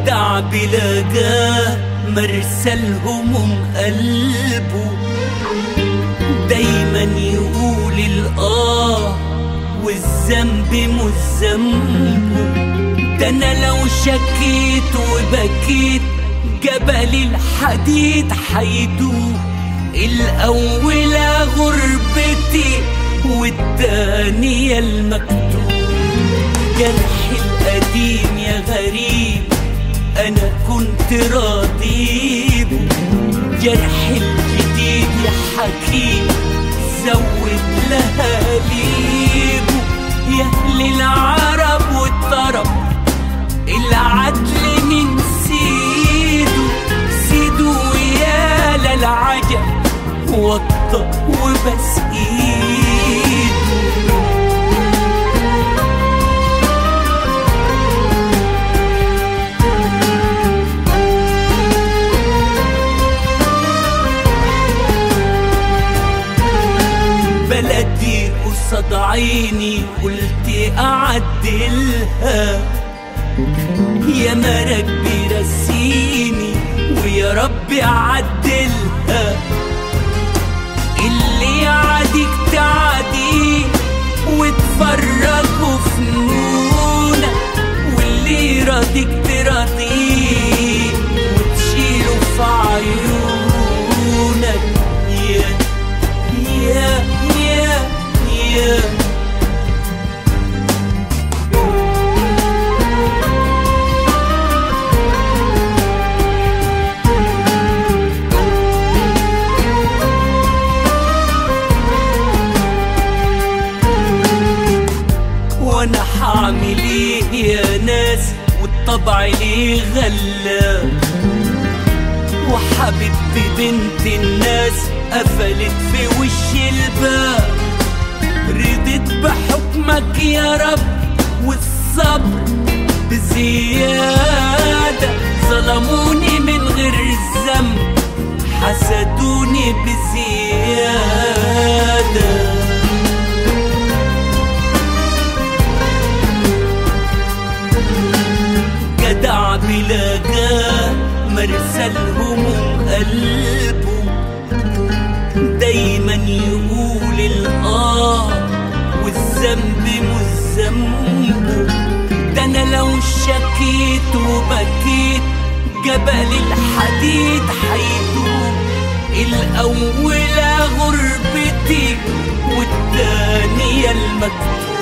جدع بلاقاه مرسى الهموم قلبه، دايما يقول الآه والذنب مش ذنبه. ده انا لو شكيت وبكيت جبل الحديد حيدوب، الأولى غربتي والتانية المكتوب. جرحي القديم يا غريب أنا كنت راضيبه، جرحي الجديد يا حكيم زود لها ليبه. يا أهل العرب والطرب العدل من سيده، سيده يا للعجب وطى وبس ايده. بلدي قصاد عيني قلت اعدلها، يا مرق بيرسيني ويا ربي اعدلها. اللي يعاديك تعاديه وتفرجوا فنونك، واللي يراضيك تراضيه وتشيله في عيونك. يا يا يا يا وانا حعمل ايه يا ناس والطبع ليه غلا، وحبيبتي بنت الناس قفلت في وش الباب. رضيت بحكمك يا رب والصبر بزيادة، ظلموني من غير الذنب حسدوني بزيادة. جدع بلاقاه مرسى الهموم قلبه، دايما يقول الآه والذنب مش ذنبه. ده انا لو شكيت وبكيت جبل الحديد حيدوب، الأولى غربتي والتانية المكتوب.